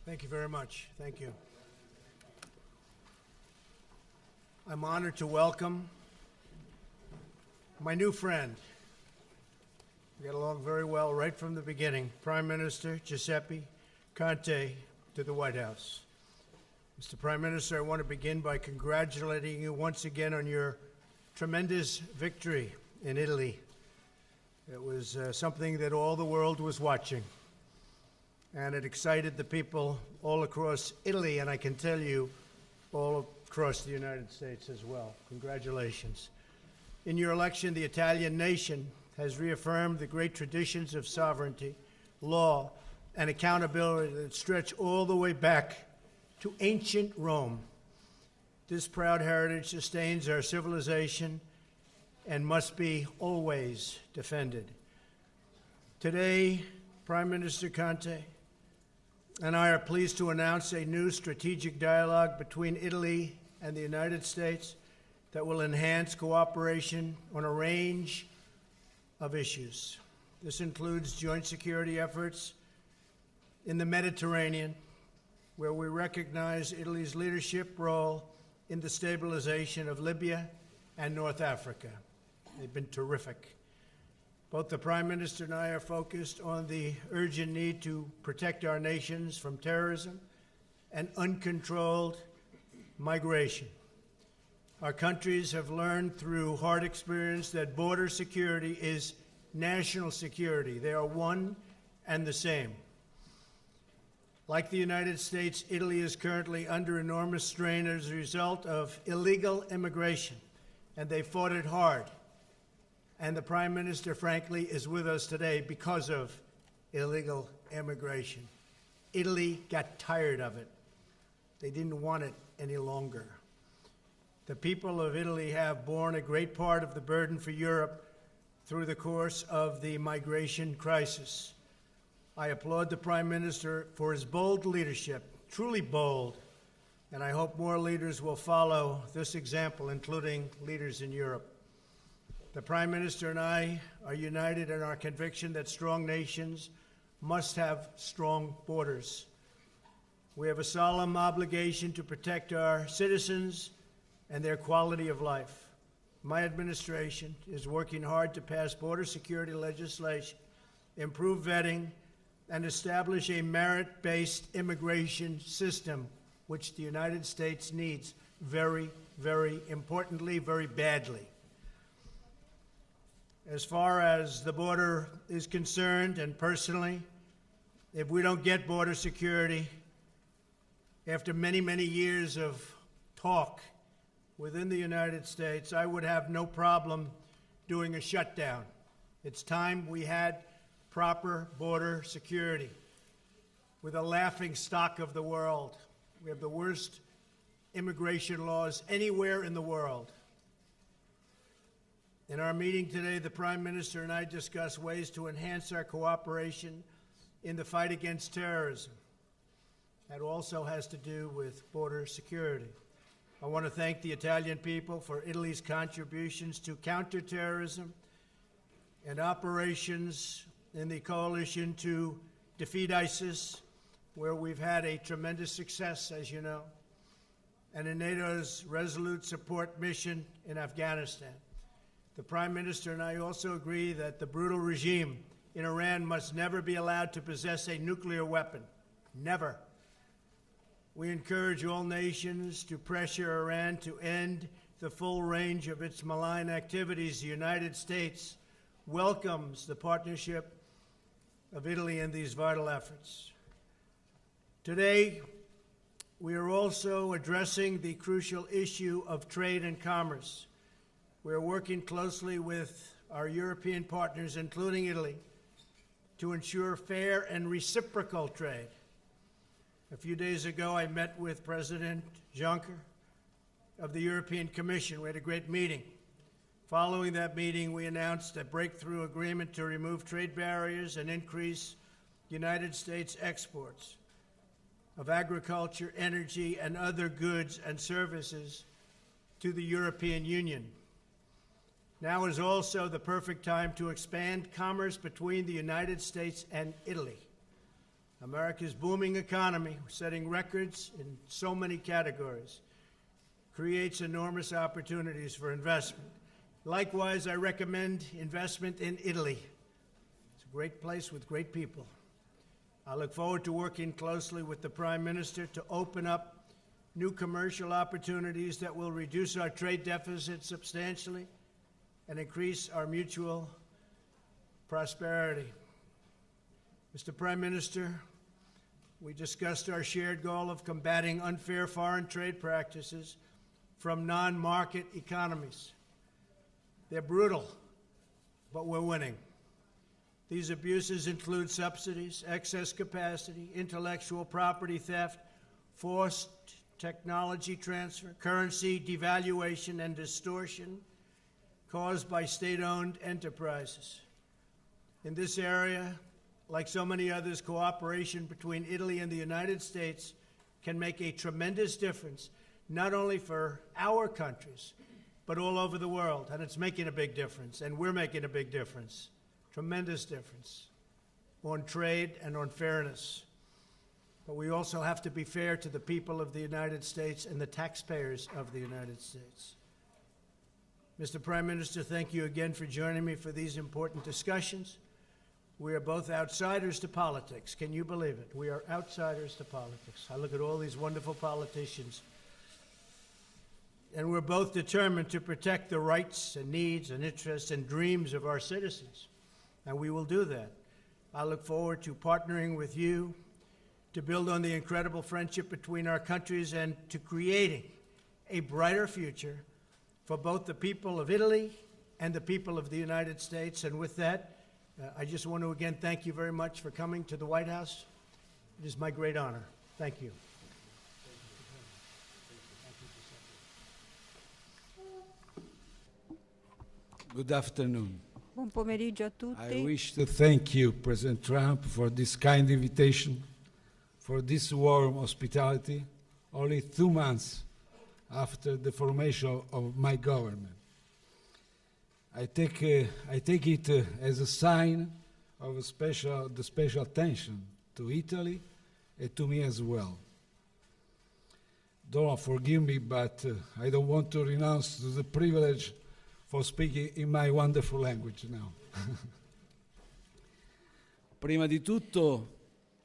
Thank you very much. Thank you. I'm honored to welcome my new friend. We got along very well right from the beginning, Prime Minister Giuseppe Conte, to the White House. Mr. Prime Minister, I want to begin by congratulating you once again on your tremendous victory in Italy. It was something that all the world was watching, and it excited the people all across Italy, and I can tell you, all across the United States as well. Congratulations. In your election, the Italian nation has reaffirmed the great traditions of sovereignty, law, and accountability that stretch all the way back to ancient Rome. This proud heritage sustains our civilization and must be always defended. Today, Prime Minister Conte and I are pleased to announce a new strategic dialogue between Italy and the United States that will enhance cooperation on a range of issues. This includes joint security efforts in the Mediterranean, where we recognize Italy's leadership role in the stabilization of Libya and North Africa. They've been terrific. Both the Prime Minister and I are focused on the urgent need to protect our nations from terrorism and uncontrolled migration. Our countries have learned through hard experience that border security is national security. They are one and the same. Like the United States, Italy is currently under enormous strain as a result of illegal immigration, and they fought it hard. And the Prime Minister, frankly, is with us today because of illegal immigration. Italy got tired of it. They didn't want it any longer. The people of Italy have borne a great part of the burden for Europe through the course of the migration crisis. I applaud the Prime Minister for his bold leadership, truly bold, and I hope more leaders will follow this example, including leaders in Europe. The Prime Minister and I are united in our conviction that strong nations must have strong borders. We have a solemn obligation to protect our citizens and their quality of life. My administration is working hard to pass border security legislation, improve vetting, and establish a merit-based immigration system, which the United States needs very, very importantly, very badly. As far as the border is concerned, and personally, if we don't get border security, after many, many years of talk within the United States, I would have no problem doing a shutdown. It's time we had proper border security. We're the laughing stock of the world. We have the worst immigration laws anywhere in the world. In our meeting today, the Prime Minister and I discussed ways to enhance our cooperation in the fight against terrorism. That also has to do with border security. I want to thank the Italian people for Italy's contributions to counterterrorism and operations in the coalition to defeat ISIS, where we've had a tremendous success, as you know, and in NATO's resolute support mission in Afghanistan. The Prime Minister and I also agree that the brutal regime in Iran must never be allowed to possess a nuclear weapon. Never. We encourage all nations to pressure Iran to end the full range of its malign activities. The United States welcomes the partnership of Italy in these vital efforts. Today, we are also addressing the crucial issue of trade and commerce. We are working closely with our European partners, including Italy, to ensure fair and reciprocal trade. A few days ago, I met with President Juncker of the European Commission. We had a great meeting. Following that meeting, we announced a breakthrough agreement to remove trade barriers and increase United States exports of agriculture, energy, and other goods and services to the European Union. Now is also the perfect time to expand commerce between the United States and Italy. America's booming economy, setting records in so many categories, creates enormous opportunities for investment. Likewise, I recommend investment in Italy. It's a great place with great people. I look forward to working closely with the Prime Minister to open up new commercial opportunities that will reduce our trade deficit substantially and increase our mutual prosperity. Mr. Prime Minister, we discussed our shared goal of combating unfair foreign trade practices from non-market economies. They're brutal, but we're winning. These abuses include subsidies, excess capacity, intellectual property theft, forced technology transfer, currency devaluation, and distortion caused by state-owned enterprises. In this area, like so many others, cooperation between Italy and the United States can make a tremendous difference, not only for our countries, but all over the world. And it's making a big difference, and we're making a big difference, tremendous difference on trade and on fairness. But we also have to be fair to the people of the United States and the taxpayers of the United States. Mr. Prime Minister, thank you again for joining me for these important discussions. We are both outsiders to politics. Can you believe it? We are outsiders to politics. I look at all these wonderful politicians, and we're both determined to protect the rights and needs and interests and dreams of our citizens, and we will do that. I look forward to partnering with you to build on the incredible friendship between our countries and to creating a brighter future for both the people of Italy and the people of the United States. And with that, I just want to again thank you very much for coming to the White House. It is my great honor. Thank you. Good afternoon. Buon pomeriggio a I tutti. wish to thank you, President Trump, for this kind invitation, for this warm hospitality, only 2 months after the formation of my government. I take it as a sign of the special attention to Italy and to me as well. Don't forgive me, but I don't want to renounce to the privilege for speaking in my wonderful language now. Prima di tutto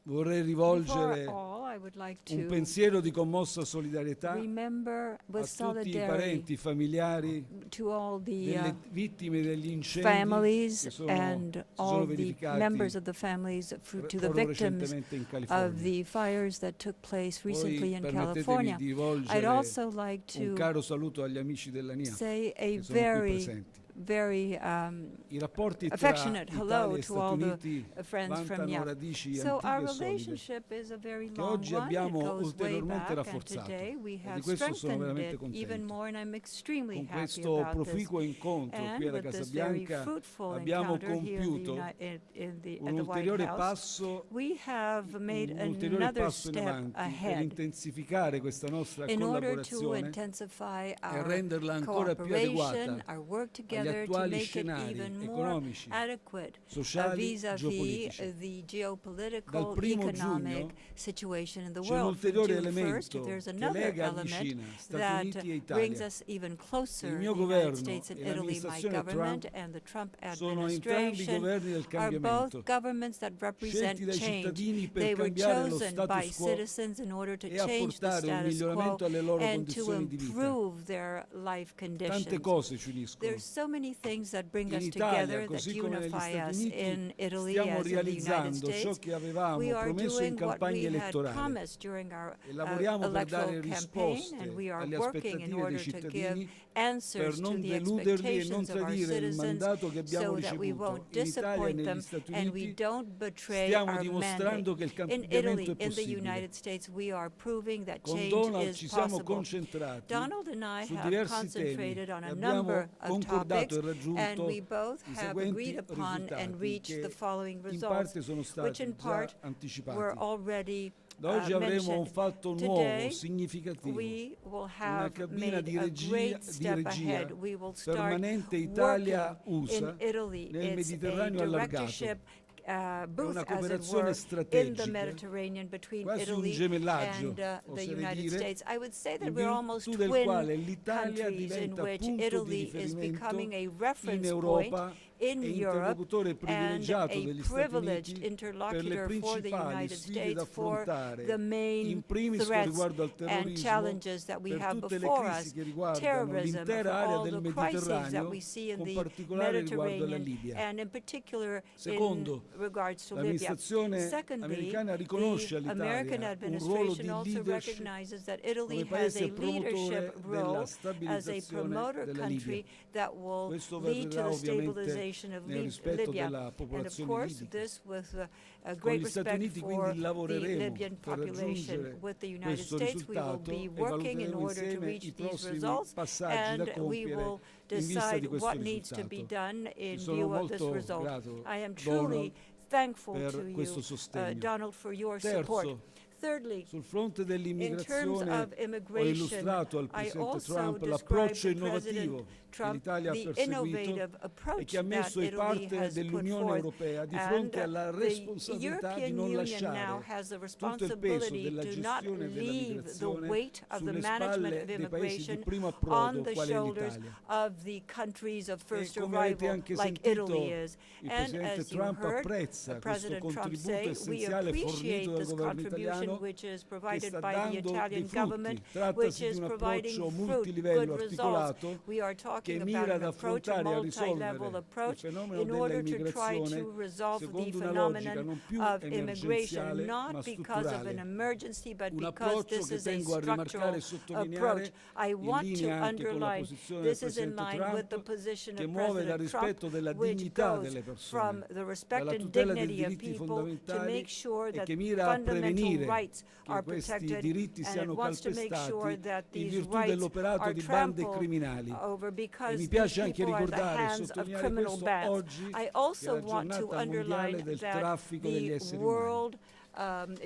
vorrei rivolgere Before all, I would like un to pensiero di commossa solidarietà remember a with tutti i solidarity parenti, familiari to all the delle vittime degli incendi families che and si all sono the verificati members of the families, to the proprio victims recentemente in of California. the fires that took place Poi recently in permettetemi California. di I'd rivolgere also like un to caro saluto agli amici della NIA say a che sono qui very, presenti. very I rapporti tra affectionate Italia hello e to all Stati the Uniti friends from vantano NIA. radici So antiche our e solide relationship is a very che long oggi one. It abbiamo goes way ulteriormente back, and rafforzato today we e di have questo sono strengthened veramente it even contento. more, and I'm extremely Con happy questo about this. proficuo incontro qui And alla with Casa this very Bianca fruitful abbiamo encounter here in compiuto at un the White ulteriore House, passo, we have made un ulteriore another passo in step avanti per ahead intensificare questa nostra in order to collaborazione intensify e our renderla ancora più cooperation, adeguata our work agli together to attuali make it scenari even more economici, adequate sociali, vis-à-vis geopolitici. the Dal geopolitical, 1° economic giugno situation in the c'è un world. From ulteriore June 1st, elemento there's che another lega e element avvicina Stati that Uniti e brings Italia. us even closer, Il the mio United governo States and e Italy. My l'amministrazione government Trump and the Trump sono entrambi administration governi del are cambiamento, both governments that represent scelti dai change. cittadini per They were cambiare lo chosen by status quo citizens in order to e change the apportare un status quo miglioramento alle loro and to condizioni di vita. improve their life conditions. Tante cose ci uniscono. There's so many things that bring In us Italia, together, that così come negli unify Stati us Uniti, in Italy stiamo as in the United realizzando ciò States. che avevamo We are promesso in doing what campagna we had elettorale promised during our e lavoriamo per electoral dare campaign, risposte and we are alle working in aspettative dei order to give cittadini answers per to non the deluderli e non expectations of our tradire il citizens mandato che abbiamo so that we ricevuto won't in Italia e disappoint negli them Stati and we Uniti. don't betray Stiamo our dimostrando che il mandate. In cambiamento Italy, è in the possibile. United States, we are proving that Con change Donald is ci siamo possible. concentrati Donald and I su have diversi concentrated temi on e a abbiamo number of concordato topics, e raggiunto and we both i have seguenti agreed upon and risultati reached che the following in results, parte sono which stati in già part were anticipati. already Da oggi avremo un mentioned. fatto Today, nuovo, significativo, we will una have cabina made di a regia, great step ahead. regia We will start permanente working Italia-USA in Italy. nel It's a Mediterraneo allargato. directorship booth, una as it cooperazione were, in the strategica, Mediterranean between quasi un Italy gemellaggio, and the oserei United dire, States. I would say that in we're almost virtù del quale twin l'Italia countries in diventa which punto di Italy is riferimento becoming a in reference point Europa in e Europe interlocutore and privilegiato a degli Stati privileged Uniti per le interlocutor for the principali United sfide da States for affrontare, the main in primis con threats riguardo al and terrorismo, challenges that we per have tutte le before crisi us, che riguardano terrorism, for l'intera area all del the crises that Mediterraneo, we see in con the particolare riguardo alla Mediterranean, Libia. and in particular in Secondo, regards to Libya. l'amministrazione Secondly, americana riconosce the American all'Italia un ruolo administration di also leadership recognizes that Italy come has a paese leadership promotore della role as a stabilizzazione promoter della country Libia. that will Questo lead to avverrà the ovviamente stabilization of nel rispetto Libya. della And of popolazione course, libica. this with a Con great gli Stati respect Uniti for quindi the lavoreremo Libyan per population. raggiungere With the United questo States, we will risultato be e working in valuteremo order to insieme reach i these prossimi results, passaggi da and we compiere will in vista decide di questo what needs to be risultato. done in Sono view of this molto result. grato, I am Donald, truly thankful per to questo you, sostegno. Donald, for your support. Terzo, Thirdly, sul fronte in terms dell'immigrazione of ho immigration, illustrato al I Presidente also Trump described l'approccio to President innovativo che Trump l'Italia ha the perseguito innovative e approach che ha that messo i Italy partner has put dell'Unione forth. Europea di And fronte alla the responsabilità di European non Union now lasciare has the tutto il peso responsibility della to not gestione della leave the migrazione weight of the sulle management spalle of dei paesi di immigration primo on approdo, the quale è shoulders l'Italia. of the countries of first come avete arrival, anche like sentito, Italy is. il And Presidente as you Trump heard apprezza questo President Trump contributo say, we essenziale fornito appreciate dal this governo contribution italiano which is che provided sta by the dando dei Italian government, frutti. which Trattasi di is un providing approccio fruit, multilivello good results. articolato We are che talking about mira an ad approach, a affrontare e a multi-level risolvere il approach, fenomeno in order to try dell'immigrazione to resolve the secondo una logica phenomenon non più of immigration, emergenziale ma not because of an strutturale. emergency, but Un because approccio this che is a tengo a rimarcare structural e sottolineare approach. I in want to linea anche con la underline posizione del this is in Presidente line with the Trump position che of muove dal President Trump, rispetto della which dignità goes delle from persone, the respect dalla and tutela dei dignity of diritti people to fondamentali make sure e that che mira a fundamental prevenire rights che are questi protected, diritti and it siano wants to make sure calpestati that in these virtù rights dell'operato are di bande trampled criminali. over E because mi these piace anche people are in the ricordare e hands of sottolineare criminal questo bands. oggi, I che è also la want to giornata underline mondiale del that traffico degli the esseri umani. World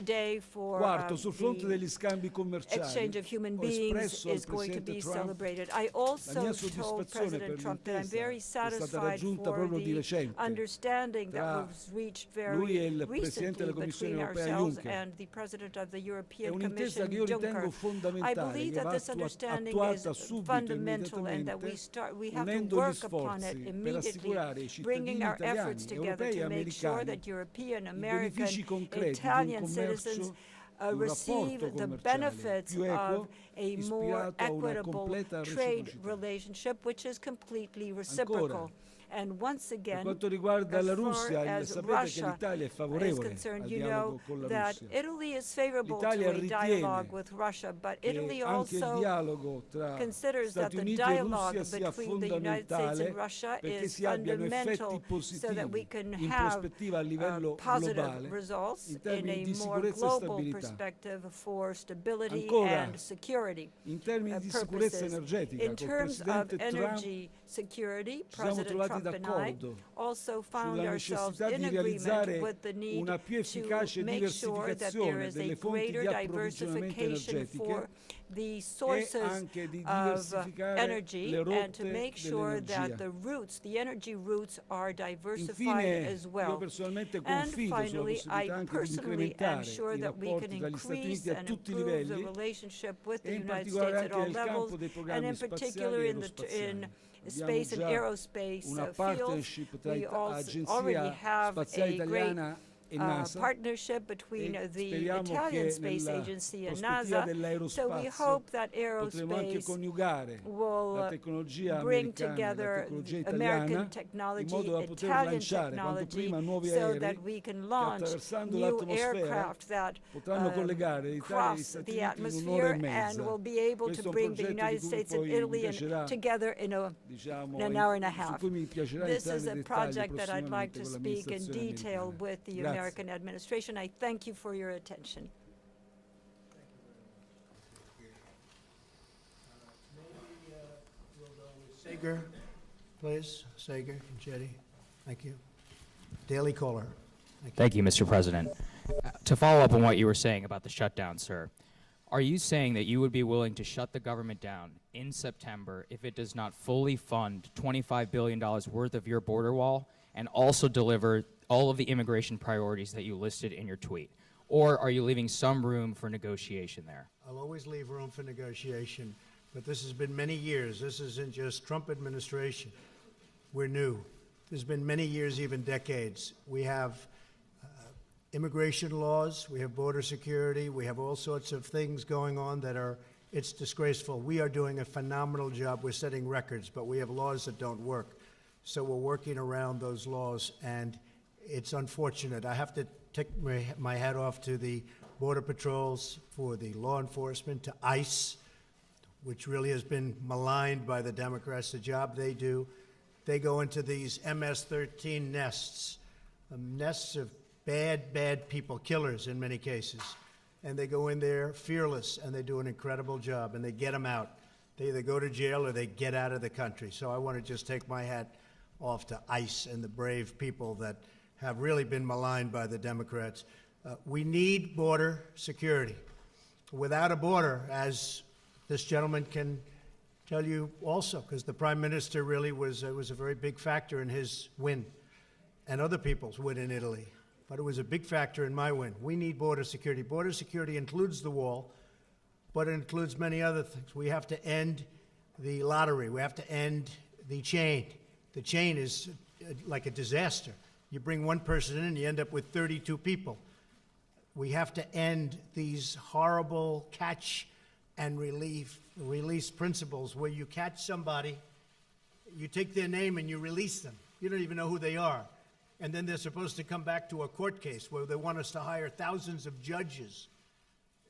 Day for Quarto, sul fronte the degli scambi commerciali, exchange of human ho beings espresso al is going to Presidente be Trump celebrated. I la also mia told soddisfazione President per Trump that I'm l'intesa very che è stata satisfied raggiunta for proprio di the recente understanding that tra was reached lui e very il Presidente recently della Commissione between europea ourselves Juncker. and the President of the È European un'intesa Commission, che io ritengo Juncker. I fondamentale, believe che that va this understanding is attuata subito, fundamental and that immediatamente, we have to unendo gli work upon it sforzi per immediately, assicurare ai cittadini bringing our efforts italiani, together europei e to make sure americani that European, i American, benefici concreti di un Italian citizens commercio, di un receive rapporto the commerciale benefits più of equo, a more ispirato a una equitable completa trade reciprocità. relationship, which is completely reciprocal. And once Per again, quanto riguarda as la far Russia, as sapete che Russia l'Italia è is favorevole concerned, al you dialogo know con la that Russia. Italy is favorable to L'Italia a dialogue ritiene with Russia, but che Italy anche il also dialogo tra considers that Stati the Uniti e dialogue Russia sia between the United States fondamentale and Russia perché is si abbiano fundamental effetti so that we positivi can in have prospettiva a livello positive globale results in in termini di a more sicurezza e global stabilità. perspective for stability Ancora, and security in termini di sicurezza purposes. energetica, In col terms of Presidente Trump energy security, ci siamo President trovati Trump and I d'accordo also found sulla ourselves necessità in di agreement realizzare with the need una più to efficace make sure that there diversificazione is a delle fonti greater di approvvigionamento diversification energetiche for the e sources anche di of diversificare energy le and to rotte make sure that dell'energia. the routes, the energy routes are diversified Infine, as io well. personalmente And confido sulla finally, I possibilità anche di personally am incrementare sure i that we can rapporti tra gli Stati increase Uniti a and tutti i improve the livelli relationship with e the in United particolare States at anche all nel levels, campo dei and programmi in spaziali particular e in aerospaziali. space and Abbiamo già aerospace una fields. partnership tra We already Agenzia have Spaziale a great Italiana e NASA partnership between e the speriamo Italian che Space nella Agency and prospettiva NASA. So we dell'aerospazio hope that potremo anche aerospace coniugare la will tecnologia bring americana e la together tecnologia American italiana in technology, modo da poter Italian lanciare quanto technology, prima nuovi so aerei that we can che launch attraversando new l'atmosfera aircraft that potranno collegare l'Italia e gli cross Stati the Uniti in un'ora atmosphere e and mezza. will be able Questo to è un bring the progetto di United cui States and poi mi Italy piacerà, together in diciamo, an hour and a su half. cui mi piacerà This entrare is nei a dettagli project that I'd like prossimamente to con speak in l'amministrazione detail americana. with the Grazie. American administration. I thank you for your attention. We'll go with Sager, please. Sager and Jettie. Thank you. Daily Caller. Thank you, Mr. President. To follow up on what you were saying about the shutdown, sir, are you saying that you would be willing to shut the government down in September if it does not fully fund $25 billion worth of your border wall and also deliver all of the immigration priorities that you listed in your tweet? Or are you leaving some room for negotiation there? I'll always leave room for negotiation, but this has been many years. This isn't just Trump administration. We're new. There's been many years, even decades. We have immigration laws, we have border security, we have all sorts of things going on that it's disgraceful. We are doing a phenomenal job. We're setting records, but we have laws that don't work. So we're working around those laws, and it's unfortunate. I have to take my hat off to the Border Patrols, for the law enforcement, to ICE, which really has been maligned by the Democrats, the job they do. They go into these MS-13 nests of bad people, killers in many cases. And they go in there fearless, and they do an incredible job, and they get them out. They either go to jail or they get out of the country. So I want to just take my hat off to ICE and the brave people that have really been maligned by the Democrats. We need border security. Without a border, as this gentleman can tell you also, because the Prime Minister really was a very big factor in his win and other people's win in Italy. But it was a big factor in my win. We need border security. Border security includes the wall, but it includes many other things. We have to end the lottery. We have to end the chain. The chain is like a disaster. You bring one person in and you end up with 32 people. We have to end these horrible catch and release principles where you catch somebody, you take their name and you release them. You don't even know who they are. And then they're supposed to come back to a court case where they want us to hire thousands of judges.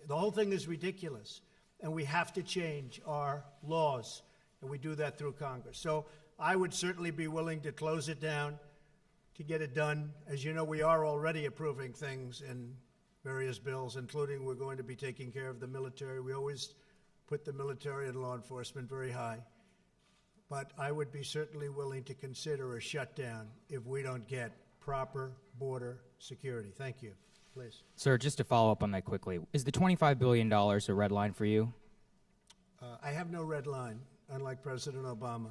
The whole thing is ridiculous. And we have to change our laws. And we do that through Congress. So I would certainly be willing to close it down, to get it done. As you know, we are already approving things in various bills, including we're going to be taking care of the military. We always put the military and law enforcement very high. But I would be certainly willing to consider a shutdown if we don't get proper border security. Thank you. Please. Sir, just to follow up on that quickly, is the $25 billion a red line for you? I have no red line, unlike President Obama.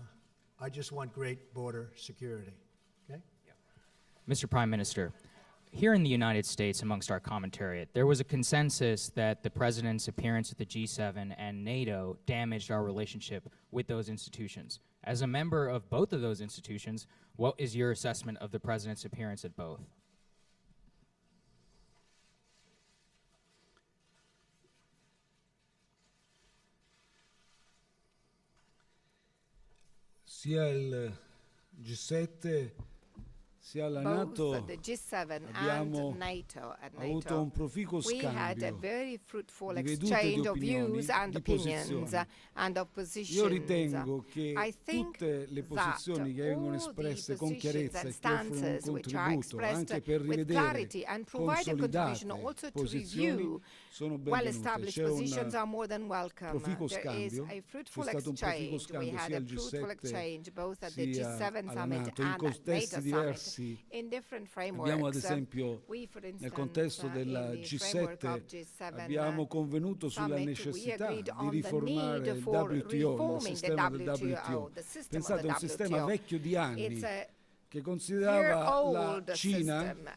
I just want great border security. Okay? Mr. Prime Minister, here in the United States, amongst our commentariat, there was a consensus that the President's appearance at the G7 and NATO damaged our relationship with those institutions. As a member of both of those institutions, what is your assessment of the President's appearance at both? Sia il G7 sia la NATO Both the G7 abbiamo and NATO at avuto NATO, un proficuo we had a scambio very fruitful di vedute e di exchange of opinioni, views and di opinions posizioni. and of Io positions. ritengo che I think tutte le that posizioni che vengono all espresse the con positions chiarezza and e che offrono un stances which are contributo expressed anche per with rivedere clarity and provide a contribution consolidate also to posizioni review sono benvenute. well-established C'è positions un are more than welcome. proficuo There is scambio, a c'è fruitful stato un proficuo exchange. We scambio had sia a al fruitful G7 exchange both at the sia G7 alla summit NATO in and at contesti NATO diversi. summit in different frameworks. Abbiamo ad esempio We, for instance, nel contesto della in the framework of G7 G7 abbiamo convenuto sulla summit, we necessità agreed di on the riformare need il for WTO, il reforming the sistema del WTO, WTO. the system Pensate, of un the sistema WTO. vecchio di anni It's a che considerava la year-old Cina system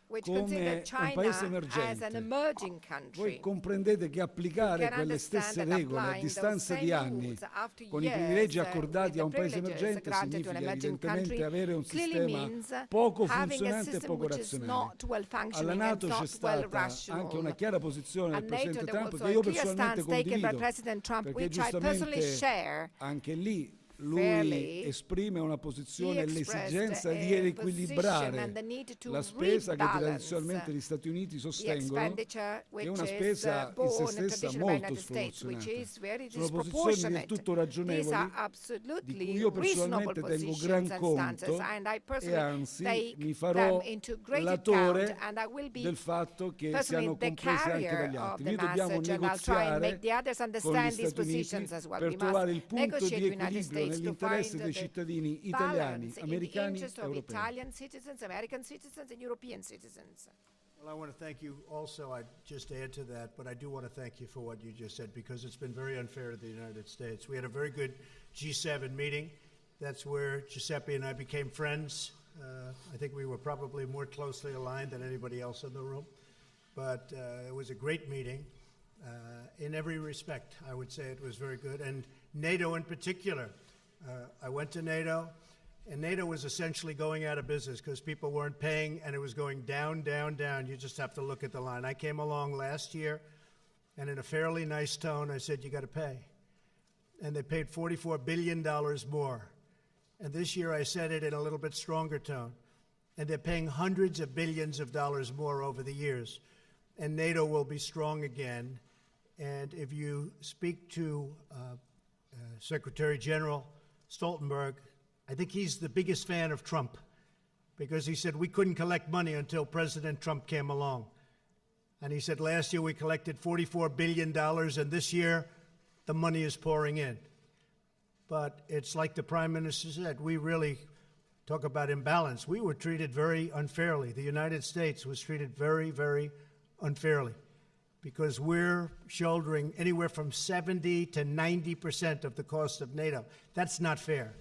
which come considered un China paese as an emergente. emerging Voi country. comprendete che applicare You can quelle understand stesse that regole a applying distanza those di same anni rules after con i years, privilegi with accordati the a un paese privileges emergente granted to an significa emerging evidentemente country, avere un clearly sistema means poco having a funzionante e system poco which is razionale. not well Alla functioning and NATO c'è not well stata rational. anche una chiara posizione del At NATO Presidente there Trump was che a io clear personalmente stance taken by condivido, President Trump, perché which I personally giustamente share. anche lì lui Fairly, esprime una He posizione e expressed l'esigenza di a position riequilibrare and the need to la spesa che rebalance tradizionalmente gli Stati Uniti the sostengono, expenditure che è una which is spesa in borne se stessa traditionally by molto United States, which sproporzionata. is very Sono posizioni del disproportionate. tutto These ragionevoli, are di cui absolutely io reasonable personalmente tengo gran positions and stances, conto and I e personally anzi take mi farò them into great latore account, and I will be del fatto che personally siano the comprese anche carrier dagli of altri. the Noi dobbiamo message, and I'll try and make negoziare the others con gli understand these Stati Uniti positions as well. per We trovare il must punto negotiate di with the United equilibrio States to nell'interesse find dei the cittadini italiani, balance in the americani e interest of europei. Italian citizens, American citizens, and European citizens. Well, I want to thank you also. I'd just add to that, but I do want to thank you for what you just said because it's been very unfair to the United States. We had a very good G7 meeting. That's where Giuseppe and I became friends I think we were probably more closely aligned than anybody else in the room. But it was a great meeting. In every respect, I would say it was very good. And NATO in particular. I went to NATO, and NATO was essentially going out of business because people weren't paying, and it was going down, down, down. You just have to look at the line. I came along last year, and in a fairly nice tone, I said, you got to pay. And they paid $44 billion more. And this year I said it in a little bit stronger tone. And they're paying hundreds of billions of dollars more over the years. And NATO will be strong again. And if you speak to Secretary General Stoltenberg, I think he's the biggest fan of Trump because he said we couldn't collect money until President Trump came along. And he said last year we collected $44 billion, and this year the money is pouring in. But it's like the Prime Minister said, we really talk about imbalance. We were treated very unfairly. The United States was treated very, very unfairly because we're shouldering anywhere from 70 to 90% of the cost of NATO. That's not fair.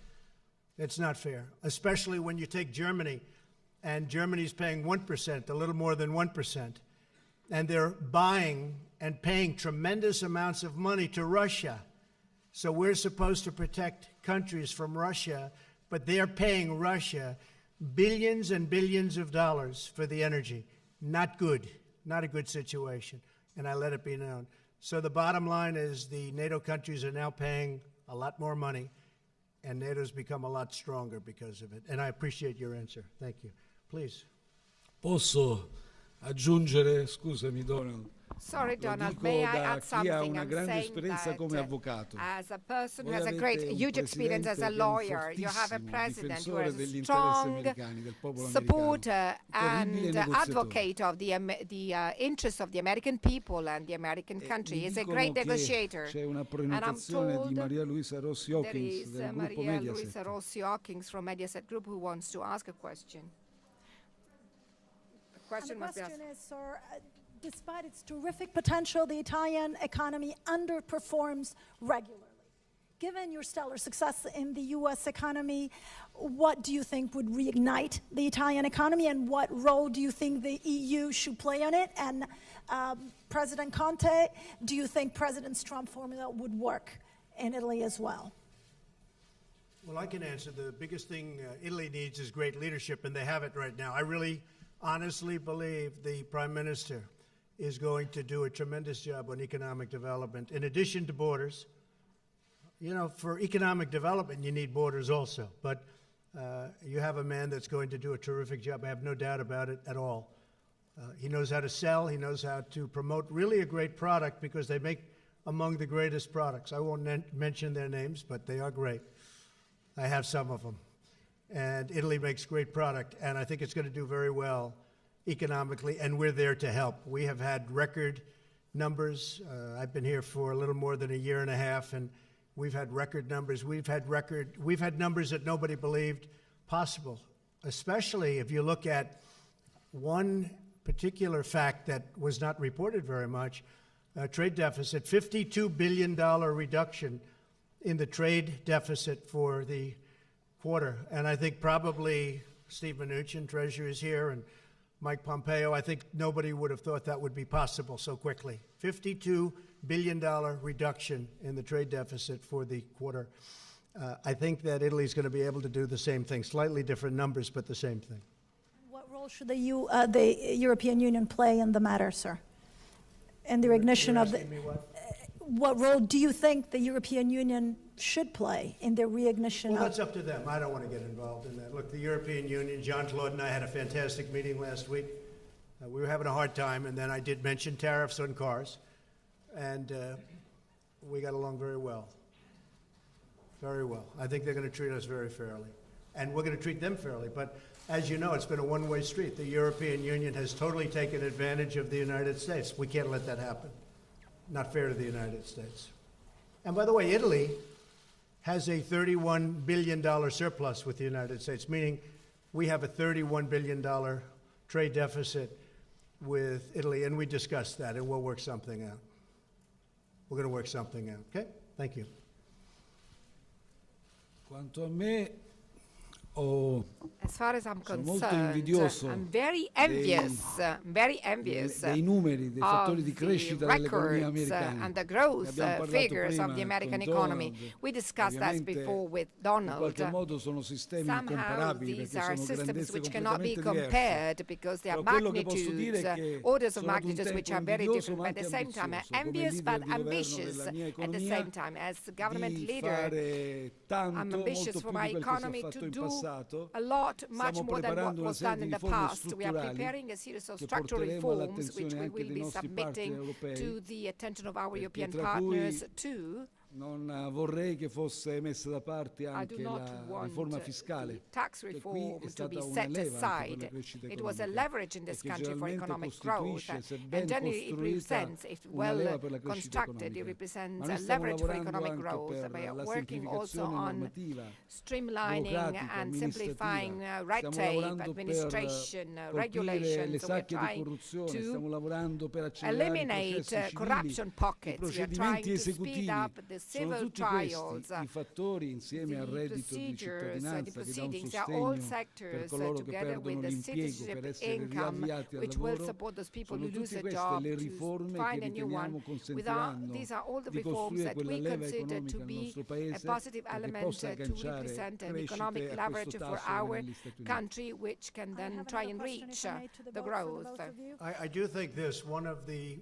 It's not fair, especially when you take Germany, and Germany's paying 1%, a little more than 1%, and they're buying and paying tremendous amounts of money to Russia. So we're supposed to protect countries from Russia, but they're paying Russia billions and billions of dollars for the energy. Not good, not a good situation, and I let it be known. So the bottom line is the NATO countries are now paying a lot more money, and NATO's become a lot stronger because of it. And I appreciate your answer. Thank you. Please. Posso aggiungere, scusami Donald, Sorry, lo Donald, dico may I da add chi ha something? una I'm grande saying esperienza come that avvocato. as a person who Voi has a avete great, un huge experience as a presidente che è un lawyer, you have a fortissimo president who difensore is degli a interessi strong americani, del popolo supporter americano, and terribile negoziatore. advocate of the interests of the American people and the American country. Mi He's a dicono great che negotiator. c'è una And I'm prenotazione told di Maria Luisa Rossi there Hawkins is del gruppo Maria Mediaset. Luisa Rossi Hawkins from Mediaset Group who wants to ask a question. The And question the must be asked. question is, sir, despite its terrific potential, the Italian economy underperforms regularly. Given your stellar success in the U.S. economy, what do you think would reignite the Italian economy, and what role do you think the EU should play in it? And President Conte, do you think President Trump's formula would work in Italy as well? Well, I can answer. The biggest thing Italy needs is great leadership, and they have it right now. I really honestly believe the Prime Minister is going to do a tremendous job on economic development. In addition to borders, you know, for economic development, you need borders also. But you have a man that's going to do a terrific job. I have no doubt about it at all. He knows how to sell. He knows how to promote really a great product because they make among the greatest products. I won't mention their names, but they are great. I have some of them. And Italy makes great product, and I think it's going to do very well economically, and we're there to help. We have had record numbers. I've been here for a little more than a year and a half, and we've had record numbers. We've had numbers that nobody believed possible, especially if you look at one particular fact that was not reported very much, trade deficit, $52 billion reduction in the trade deficit for the quarter. And I think probably Steve Mnuchin, Treasurer, is here, and Mike Pompeo, I think nobody would have thought that would be possible so quickly. $52 billion reduction in the trade deficit for the quarter. I think that Italy is going to be able to do the same thing, slightly different numbers, but the same thing. What role should the European Union play in the matter, sir? In the recognition You're of the... asking me what? What role do you think the European Union should play in the reignition Well, of... that's up to them. I don't want to get involved in that. Look, the European Union, Jean-Claude and I had a fantastic meeting last week. We were having a hard time, and then I did mention tariffs on cars, and we got along very well. Very well. I think they're going to treat us very fairly, and we're going to treat them fairly. But as you know, it's been a one-way street. The European Union has totally taken advantage of the United States. We can't let that happen. Not fair to the United States. And by the way, Italy has a $31 billion surplus with the United States, meaning we have a $31 billion trade deficit with Italy, and we discussed that, and we'll work something out. We're going to work something out, okay? Thank you. Quanto a me, As far as I'm sono molto concerned, invidioso I'm very envious dei numeri, dei fattori of di the crescita dell'economia records americana. and the Ne growth abbiamo parlato figures prima of the American con economy. Donald. We discussed that Ovviamente, before with in Donald. qualche modo sono sistemi Somehow incomparabili these perché are sono systems grandezze which cannot be completamente diverse. compared because they are Però quello che posso magnitudes, dire è che orders of sono ad un magnitudes which tempo are very invidioso different, ma but at anche the same time ambizioso, come envious leader but di governo ambitious della mia at the economia, same time. As government di leader, fare tanto, I'm molto ambitious più for di my quel che si è economy fatto to in do passato. a lot, much Stiamo more than what preparando una was serie done di in the riforme past. We are strutturali preparing a series of che structural porteremo reforms which all'attenzione we anche will dei be nostri partner submitting europei, to the attention of our perché European tra cui partners too. non vorrei che fosse messa da parte I do anche not la want riforma the fiscale, tax che qui reform è to stata be una set leva anche per aside. la crescita It was a economica leverage in e this che country for generalmente economic growth, costituisce, se and ben generally it costruita, represents, if una leva well per la crescita constructed, it economica. represents Ma a noi stiamo leverage for lavorando economic anche growth. per We are la working also semplificazione on normativa, streamlining burocratica, and simplifying amministrativa. red Stiamo tape, lavorando per administration, colpire le regulations. We are sacche di trying corruzione, to stiamo lavorando per accelerare i eliminate processi civili, corruption i pockets. We are trying procedimenti to speed esecutivi. up the Sono civil tutti trials. questi i fattori insieme al The reddito di procedures, the cittadinanza che dà un proceedings are all sostegno per sectors coloro che together perdono with the l'impiego per citizenship essere income, riavviati al which will lavoro. support those people Sono who lose tutte a queste job le to riforme che find a new one. riteniamo consentiranno These are all the di reforms costruire that quella we leva consider economica to nel be nostro a paese positive perché element possa to agganciare represent an crescita economic a questo leverage for tasso come our negli Stati Uniti. country, which can I then have try another and question, reach if I may, to the both- for growth. both of you. I do think this, one of the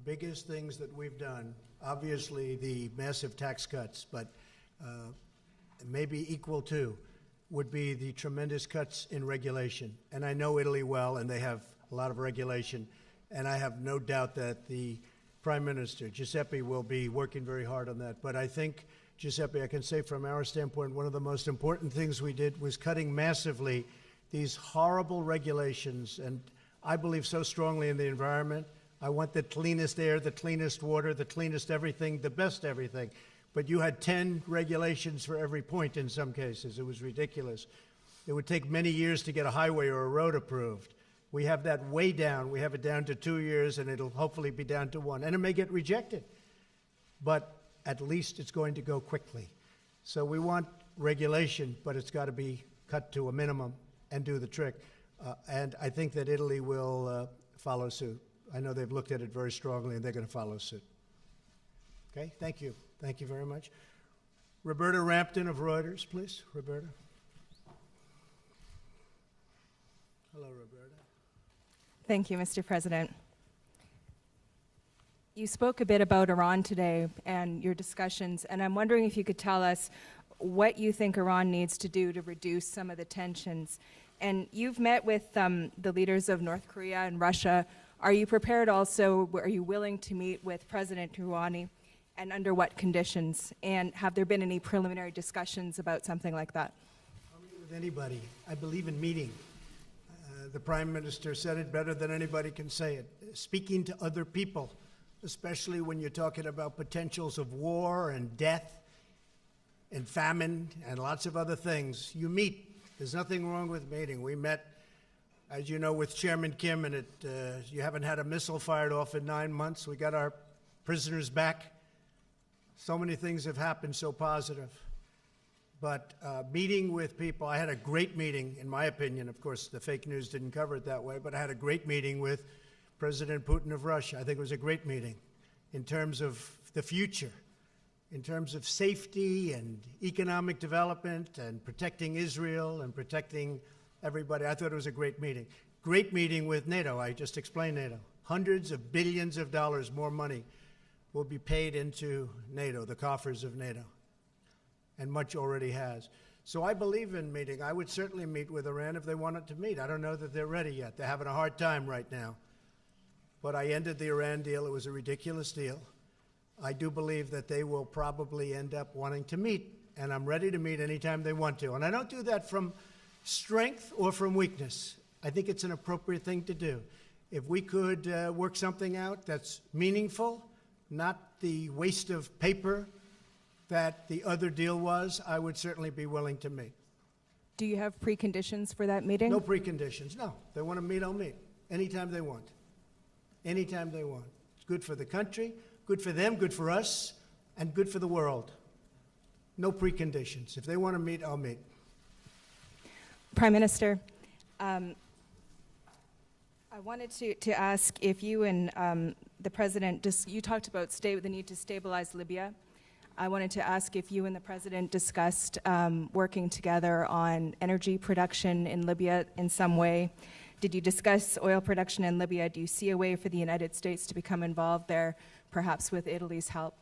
biggest things that we've done, obviously the massive tax cuts, but maybe equal to, would be the tremendous cuts in regulation. And I know Italy well, and they have a lot of regulation, and I have no doubt that the Prime Minister, Giuseppe, will be working very hard on that. But I think, Giuseppe, I can say from our standpoint, one of the most important things we did was cutting massively these horrible regulations, and I believe so strongly in the environment. I want the cleanest air, the cleanest water, the cleanest everything, the best everything. But you had 10 regulations for every point in some cases. It was ridiculous. It would take many years to get a highway or a road approved. We have that way down. We have it down to 2 years, and it'll hopefully be down to 1. And it may get rejected, but at least it's going to go quickly. So we want regulation, but it's got to be cut to a minimum and do the trick. And I think that Italy will follow suit. I know they've looked at it very strongly, and they're going to follow suit. Okay, thank you. Thank you very much. Roberta Rampton of Reuters, please. Roberta. Hello, Roberta. Thank you, Mr. President. You spoke a bit about Iran today and your discussions, and I'm wondering if you could tell us what you think Iran needs to do to reduce some of the tensions. And you've met with the leaders of North Korea and Russia. Are you prepared also, are you willing to meet with President Rouhani, and under what conditions? And have there been any preliminary discussions about something like that? I'll meet with anybody. I believe in meeting. The Prime Minister said it better than anybody can say it. Speaking to other people, especially when you're talking about potentials of war and death and famine and lots of other things, you meet. There's nothing wrong with meeting. We met, as you know, with Chairman Kim, and you haven't had a missile fired off in 9 months. We got our prisoners back. So many things have happened so positive. But meeting with people, I had a great meeting, in my opinion. Of course, the fake news didn't cover it that way, but I had a great meeting with President Putin of Russia. I think it was a great meeting in terms of the future, in terms of safety and economic development and protecting Israel and protecting everybody. I thought it was a great meeting. Great meeting with NATO. I just explained NATO. Hundreds of billions of dollars more money will be paid into NATO, the coffers of NATO, and much already has. So I believe in meeting. I would certainly meet with Iran if they wanted to meet. I don't know that they're ready yet. They're having a hard time right now. But I ended the Iran deal. It was a ridiculous deal. I do believe that they will probably end up wanting to meet, and I'm ready to meet anytime they want to. And I don't do that from strength or from weakness. I think it's an appropriate thing to do. If we could work something out that's meaningful, not the waste of paper that the other deal was, I would certainly be willing to meet. Do you have preconditions for that meeting? No preconditions, no. They want to meet, I'll meet. Anytime they want. Anytime they want. It's good for the country, good for them, good for us, and good for the world. No preconditions. If they want to meet, I'll meet. Prime Minister, I wanted to ask if you and the President, you talked about the need to stabilize Libya. I wanted to ask if you and the President discussed working together on energy production in Libya in some way. Did you discuss oil production in Libya? Do you see a way for the United States to become involved there, perhaps with Italy's help?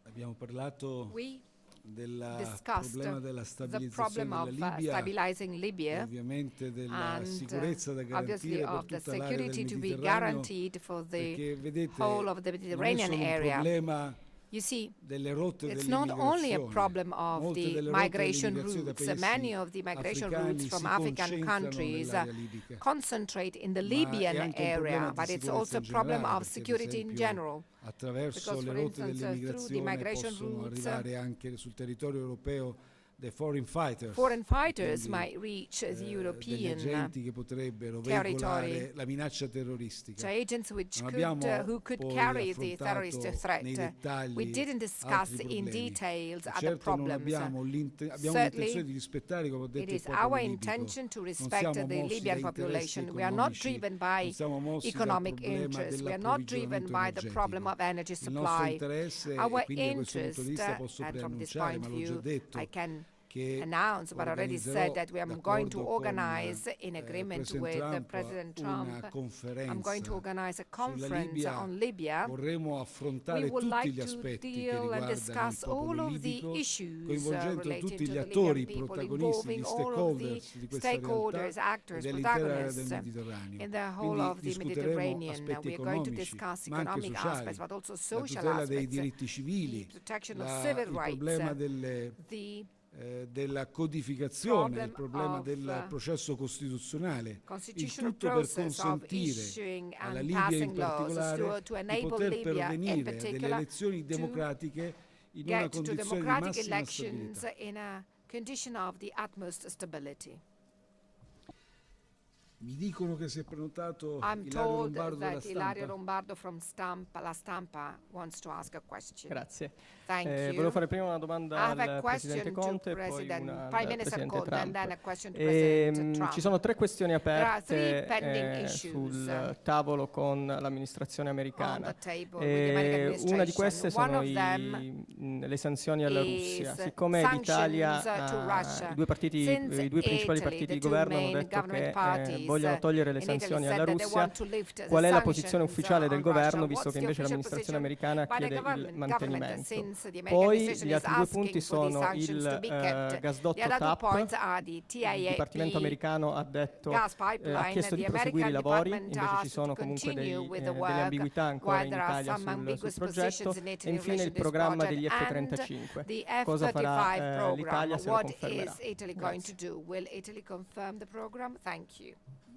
Abbiamo parlato We del discussed problema della the stabilizzazione problem of della Libia, stabilizing Libya, ovviamente della and sicurezza da obviously garantire per of the tutta l'area del security to be Mediterraneo, guaranteed for the perché vedete whole of the non è Mediterranean solo un area. problema You see, delle rotte it's not only a dell'immigrazione. problem of Molte the delle rotte migration dell'immigrazione da routes. paesi Many of the migration africani routes from si African concentrano countries nell'area libica. concentrate in the Ma è Libyan anche un area, problema di but it's sicurezza also a in problem generale, of perché, ad security in esempio, general. attraverso Because, le for rotte instance, through the dell'immigrazione migration possono routes, arrivare anche sul territorio europeo dei foreign fighters, Foreign fighters quindi, might reach the degli European agenti che potrebbero territory, veicolare la minaccia terroristica. so agents which Non could, abbiamo who could poi carry the affrontato terrorist nei threat. dettagli We didn't discuss altri in problemi. details other Certo non problems. abbiamo l'intenzione Certainly, di rispettare, come ho detto, it il is popolo our libico. intention to Non respect siamo the mossi Libyan da interessi population. We are not economici, driven by non siamo mossi dal economic problema interests. We are not driven dell'approvvigionamento by the problem energetico. of energy Il nostro supply. interesse, Our e quindi da questo punto di vista interest, posso and from this preannunciare, point ma of l'ho già view, detto, I can che announce, but already said that we are going to d'accordo organize, con, in agreement President with Trump, President una Trump, conferenza I'm going to organize a sulla conference Libia. on Libya. Vorremmo We affrontare would tutti like gli to aspetti che deal and riguardano il discuss all popolo of the libico, issues coinvolgendo relating tutti to gli the attori, Libyan people, protagonisti, involving gli all of the stakeholders di questa stakeholders, realtà e actors, dell'intera area del protagonists Mediterraneo. in the whole Quindi of the discuteremo Mediterranean. aspetti We are going to economici, discuss ma anche economic sociali, aspects, but also la social tutela dei aspects, diritti civili, the protection of il civil rights, problema della codificazione, il problema del processo costituzionale, il constitutional tutto per process of consentire issuing alla and Libia in passing laws particolare to di enable poter Libya in pervenire a delle particular elezioni to democratiche in una get to condizione di democratic massima elections stabilità. in a condition of the utmost stability. Mi dicono che si è prenotato I'm Ilario told Lombardo della that Ilario Stampa. Lombardo from La Stampa wants to ask a question. Grazie. Thank you. Volevo fare prima una domanda I have a al question Presidente to Conte e poi President, una Prime al Minister Presidente Conte, and Trump. then a question to President Trump. Ci sono 3 questioni are three aperte pending issues, sul tavolo con l'amministrazione on americana. the table with the American Una di queste administration. sono One of them le sanzioni alla is Russia. Siccome sanctions l'Italia, to Russia. i due Since principali Italy, partiti the di two governo hanno main detto government che parties, vogliono togliere le in Italy sanzioni said alla that they Russia, want to lift the qual è la sanctions, posizione ufficiale del on governo, Russia? visto What's che the invece official l'amministrazione position americana by the chiede il government, mantenimento. since the American Poi administration gli is altri due asking punti for these sono sanctions to be kept. il gasdotto The other two TAP. points are the Il Dipartimento TAP americano ha detto, gas ha pipeline. chiesto di The proseguire i American lavori, department invece ci asked sono to comunque continue with the delle work, ambiguità ancora while in there are Italia some sul ambiguous progetto. positions in E Italy in infine relation il to this programma project degli and F-35. the Cosa farà F-35 program. l'Italia se lo What confermerà? is Italy going to Grazie. do? Will Italy confirm the program? Thank you.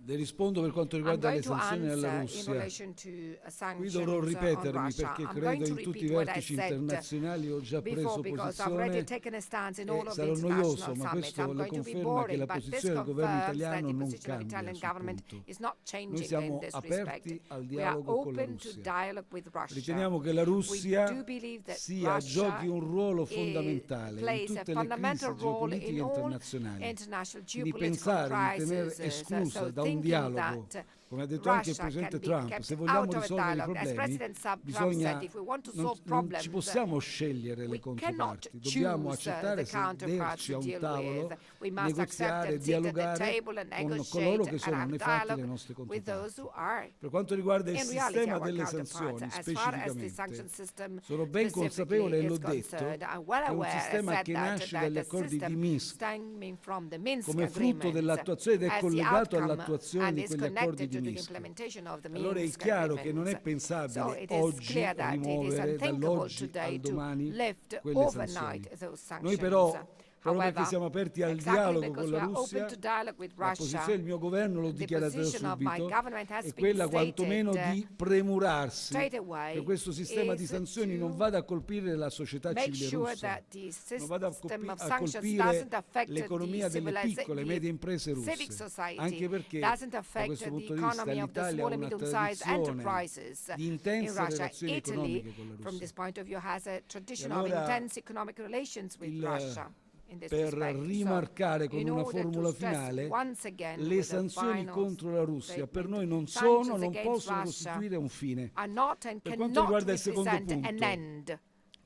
Le rispondo per quanto I'm riguarda going le to sanzioni alla answer in Russia. relation to Qui sanctions dovrò on ripetermi Russia. perché I'm credo going to in tutti i repeat what I vertici said internazionali ho già before, preso because I've already posizione taken a stance in all e of the sarò noioso, international ma summits. questo I'm le going to be conferma che boring, la but this posizione del governo confirms that italiano the non position of the cambia Italian sul government punto. is not Noi changing in siamo this aperti respect. al We are dialogo con la open to Russia. dialogue with Russia. Riteniamo che la We Russia do believe that sia giochi un ruolo fondamentale in plays a tutte le crisi fundamental role geopolitiche in all internazionali. international Quindi geopolitical pensare di tenere crises. esclusa So da un thinking dialogo, that come ha detto anche il Russia Presidente can be Trump, kept se vogliamo out of a risolvere i dialogue. As problemi President Trump bisogna, said, if we want to non solve ci problems, possiamo scegliere le we controparti, cannot dobbiamo choose accettare the counterparts sederci a to un deal tavolo, with. We must accept negoziare, and sit at the dialogare table and con coloro negotiate che and sono have nei fatti le dialogue nostre with those who controparti. are Per quanto riguarda il in reality sistema our delle counterparts. sanzioni As far as the sanction specificamente, system sono ben consapevole e specifically l'ho is detto, concerned, I'm well è un aware, I sistema said che that, nasce that dagli the accordi di system Minsk stemming from the Minsk come frutto agreements dell'attuazione ed è as the collegato outcome all'attuazione and di is quegli accordi connected di to the Minsk. implementation of the Allora è Minsk chiaro che non è agreements. So pensabile it is oggi clear that it is rimuovere unthinkable dall'oggi today al to domani lift quelle sanzioni. overnight those Noi sanctions. però proprio perché However, siamo aperti al exactly dialogo because con we la are Russia, open to dialogue with la Russia, posizione del mio governo, l'ho the dichiarato da position of my subito, government has è been quella quantomeno stated, di premurarsi straight away che questo sistema di is sanzioni non to vada a colpire la società make civile sure russa, that the non vada system of a sanctions colpire doesn't affect l'economia the delle piccole e medie imprese civic russe, society, anche perché doesn't da affect questo the punto di vista economy of the l'Italia ha small and una medium-sized tradizione enterprises di in intense Russia. relazioni Italy, economiche con la from Russia. this point of view, has a tradition E of allora intense economic relations with Russia. In this per respect. rimarcare So, con in una order to formula stress finale, once again le with a sanzioni final contro la Russia per statement, noi non sanctions sono, non against possono Russia costituire un fine. are not and Per quanto cannot riguarda il secondo represent an punto, end.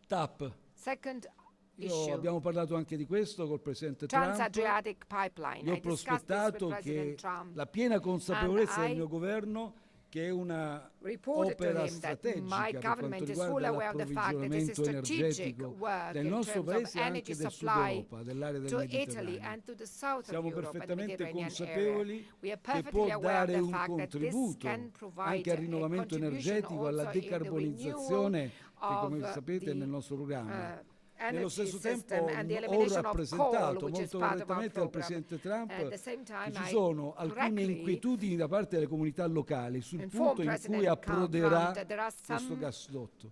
TAP, Second abbiamo parlato anche di questo col Presidente Trump. Trans-Adriatic pipeline. Io ho I discussed this prospettato with che President Trump. la piena consapevolezza And del I mio governo che è una reported to opera him that strategica my per quanto government is full riguarda aware of the fact that this is l'approvvigionamento strategic energetico work del in nostro terms of paese e energy anche del Sud supply Europa, dell'area del to Italy Mediterraneo. and to the south of Siamo Europe and the perfettamente Mediterranean consapevoli area. We are che perfectly può aware of dare the un fact that this contributo can provide anche al a rinnovamento contribution energetico, alla also in the decarbonizzazione che come of sapete è the, nel nostro programma. Nello energy stesso tempo system and the ho elimination of rappresentato coal, which is molto part of our correttamente al program. Presidente Trump At the same time, che ci I sono alcune correctly inquietudini da parte delle comunità locali sul informed punto in cui President approderà Trump that there are questo some gasdotto.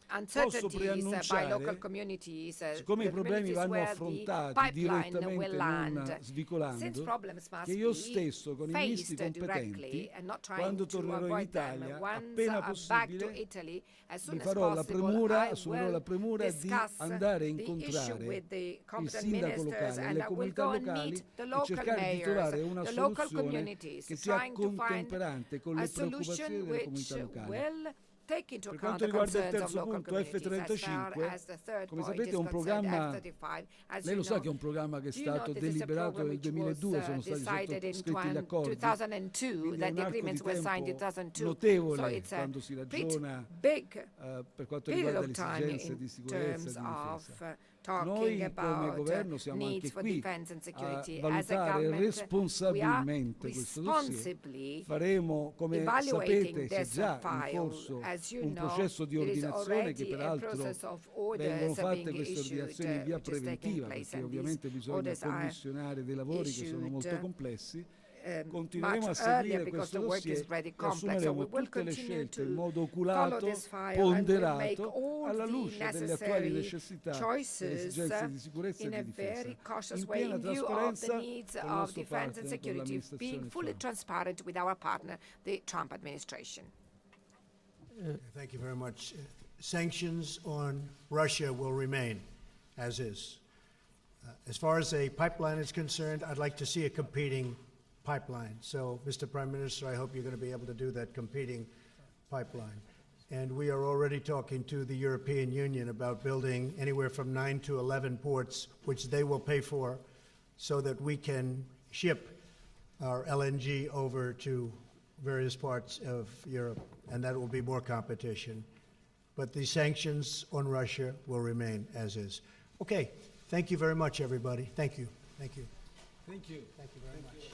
uncertainties by preannunciare, local communities, siccome i the problemi communities vanno where the affrontati pipeline direttamente will non land. Since svicolando, problems must che io be stesso con i ministri faced competenti, directly and not trying quando to tornerò in avoid them, Italia, once appena back to possibile, Italy, as soon vi as farò la possible, premura, I assumerò will la premura di discuss andare a the issue incontrare with the il competent sindaco ministers locale e and le I will comunità go and locali meet the e local cercare di trovare una mayors, the local soluzione communities, che sia trying to find contemperante con a le preoccupazioni solution delle which comunità locali. will take into Per account quanto the riguarda il concerns of terzo local punto, communities. As far F-35, as the third come point sapete is è un concerned, programma, F-35, as lei lo you sa know, che è un programma che è do you know stato this is a deliberato program nel which was 2002, sono stati decided in sottoscritti gli accordi, 2002, quindi è that un the arco di agreements were signed in tempo 2002. notevole So it's a quando si pretty ragiona big per quanto period riguarda of le time esigenze in di sicurezza e terms di of difesa. talking Noi come about governo siamo needs anche for qui defense and a security. As a valutare government, we are responsabilmente questo dossier. responsibly Faremo, come evaluating sapete, c'è this già in file. corso As you un know, processo di there is ordinazione che already a peraltro process of vengono orders fatte being queste issued, ordinazioni in via which is taking preventiva, place, perché and ovviamente these bisogna orders are commissionare dei lavori che sono molto issued, complessi. much Continueremo a earlier seguire because questo the work dossier is very e complex. So we assumeremo will tutte le continue scelte in to modo follow oculato, this file and we'll make ponderato, all alla the luce delle attuali necessary necessità e choices esigenze di sicurezza in e a di very difesa, cautious in way piena in view of the trasparenza needs con il of nostro defense and partner, con security, being l'amministrazione fully Trump. transparent with our partner, the Trump administration. Thank you very much. Sanctions on Russia will remain as is. As far as a pipeline is concerned, I'd like to see a competing pipeline. So, Mr. Prime Minister, I hope you're going to be able to do that competing pipeline. And we are already talking to the European Union about building anywhere from 9 to 11 ports, which they will pay for, so that we can ship our LNG over to various parts of Europe, and that will be more competition. But the sanctions on Russia will remain as is. Okay, thank you very much, everybody. Thank you. Thank you. Thank you. Thank you very much.